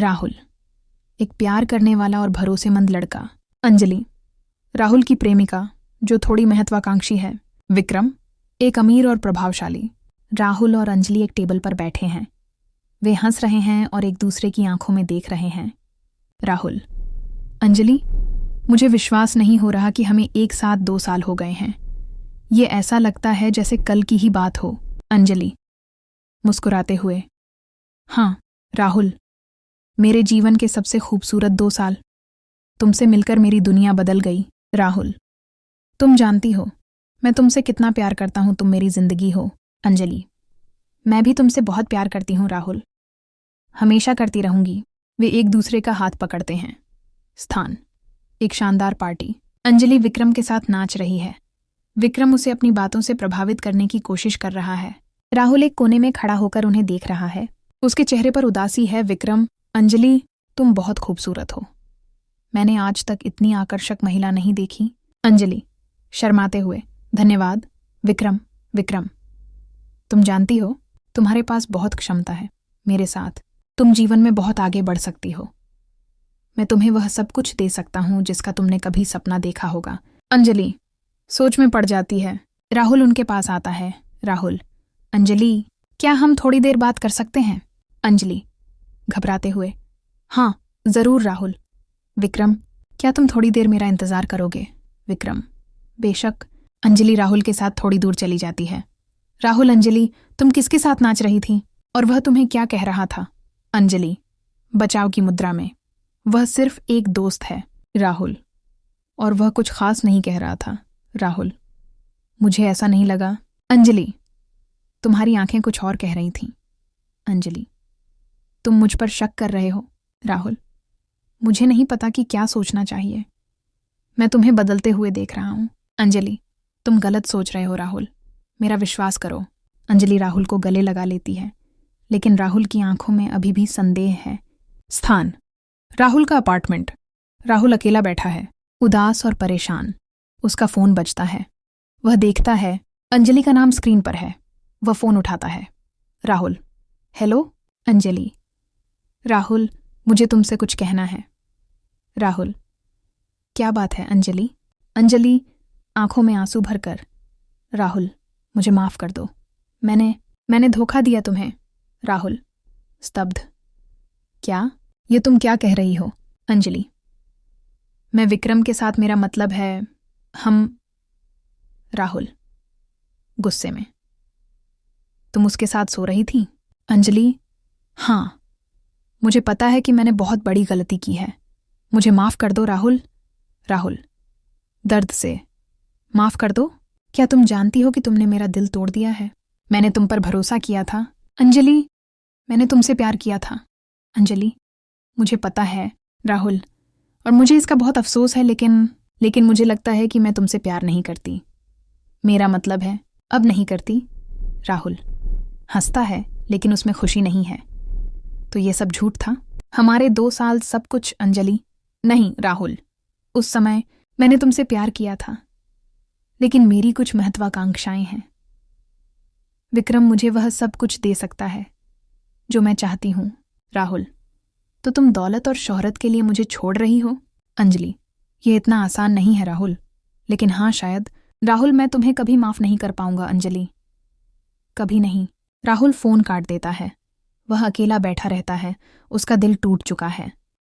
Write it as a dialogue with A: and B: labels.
A: राहुल, एक प्यार करने वाला और भरोसेमंद लड़का। अंजलि, राहुल की प्रेमिका जो थोड़ी महत्वाकांक्षी है। विक्रम, एक अमीर और प्रभावशाली। राहुल और अंजलि एक टेबल पर बैठे हैं। वे हंस रहे हैं और एक दूसरे की आंखों में देख रहे हैं। राहुल, अंजलि, मुझे विश्वास नहीं हो रहा कि हमें एक साथ 2 साल हो गए हैं। ये ऐसा लगता है जैसे कल की ही बात हो। अंजलि, मुस्कुराते हुए, हाँ राहुल, मेरे जीवन के सबसे खूबसूरत 2 साल। तुमसे मिलकर मेरी दुनिया बदल गई। राहुल, तुम जानती हो मैं तुमसे कितना प्यार करता हूं, तुम मेरी जिंदगी हो। अंजलि, मैं भी तुमसे बहुत प्यार करती हूं राहुल, हमेशा करती रहूंगी। वे एक दूसरे का हाथ पकड़ते हैं। स्थान, एक शानदार पार्टी। अंजलि विक्रम के साथ नाच रही है। विक्रम उसे अपनी बातों से प्रभावित करने की कोशिश कर रहा है। राहुल एक कोने में खड़ा होकर उन्हें देख रहा है। उसके चेहरे पर उदासी है। विक्रम, अंजलि, तुम बहुत खूबसूरत हो। मैंने आज तक इतनी आकर्षक महिला नहीं देखी। अंजलि, शर्माते हुए, धन्यवाद। विक्रम, विक्रम, तुम जानती हो तुम्हारे पास बहुत क्षमता है। मेरे साथ तुम जीवन में बहुत आगे बढ़ सकती हो। मैं तुम्हें वह सब कुछ दे सकता हूं जिसका तुमने कभी सपना देखा होगा। अंजलि सोच में पड़ जाती है। राहुल उनके पास आता है। राहुल, अंजलि, क्या हम थोड़ी देर बात कर सकते हैं? अंजलि घबराते हुए, हाँ जरूर राहुल। विक्रम, क्या तुम थोड़ी देर मेरा इंतजार करोगे? विक्रम, बेशक। अंजलि राहुल के साथ थोड़ी दूर चली जाती है। राहुल, अंजलि, तुम किसके साथ नाच रही थी और वह तुम्हें क्या कह रहा था? अंजलि बचाव की मुद्रा में, वह सिर्फ एक दोस्त है। राहुल, और वह कुछ खास नहीं कह रहा था। राहुल, मुझे ऐसा नहीं लगा। अंजलि, तुम्हारी आंखें कुछ और कह रही थीं। अंजलि, तुम मुझ पर शक कर रहे हो? राहुल, मुझे नहीं पता कि क्या सोचना चाहिए। मैं तुम्हें बदलते हुए देख रहा हूं। अंजलि, तुम गलत सोच रहे हो राहुल, मेरा विश्वास करो। अंजलि राहुल को गले लगा लेती है, लेकिन राहुल की आंखों में अभी भी संदेह है। स्थान, राहुल का अपार्टमेंट। राहुल अकेला बैठा है, उदास और परेशान। उसका फोन बजता है। वह देखता है, अंजलि का नाम स्क्रीन पर है। वह फोन उठाता है। राहुल, हेलो। अंजलि, राहुल, मुझे तुमसे कुछ कहना है। राहुल, क्या बात है अंजलि? अंजलि आंखों में आंसू भरकर, राहुल, मुझे माफ कर दो। मैंने धोखा दिया तुम्हें। राहुल स्तब्ध, क्या? ये तुम क्या कह रही हो? अंजलि, मैं विक्रम के साथ, मेरा मतलब है हम। राहुल गुस्से में, तुम उसके साथ सो रही थी? अंजलि, हाँ, मुझे पता है कि मैंने बहुत बड़ी गलती की है। मुझे माफ कर दो राहुल। राहुल दर्द से, माफ कर दो? क्या तुम जानती हो कि तुमने मेरा दिल तोड़ दिया है? मैंने तुम पर भरोसा किया था। अंजलि, मैंने तुमसे प्यार किया था। अंजलि, मुझे पता है राहुल, और मुझे इसका बहुत अफसोस है, लेकिन मुझे लगता है कि मैं तुमसे प्यार नहीं करती। मेरा मतलब है अब नहीं करती। राहुल हंसता है, लेकिन उसमें खुशी नहीं है। तो ये सब झूठ था, हमारे 2 साल सब कुछ। अंजलि, नहीं राहुल, उस समय मैंने तुमसे प्यार किया था, लेकिन मेरी कुछ महत्वाकांक्षाएं हैं। विक्रम मुझे वह सब कुछ दे सकता है जो मैं चाहती हूं। राहुल, तो तुम दौलत और शोहरत के लिए मुझे छोड़ रही हो? अंजलि, ये इतना आसान नहीं है राहुल, लेकिन हाँ शायद। राहुल, मैं तुम्हें कभी माफ नहीं कर पाऊंगा। अंजलि, कभी नहीं। राहुल फोन काट देता है। वह अकेला बैठा रहता है, उसका दिल टूट चुका है।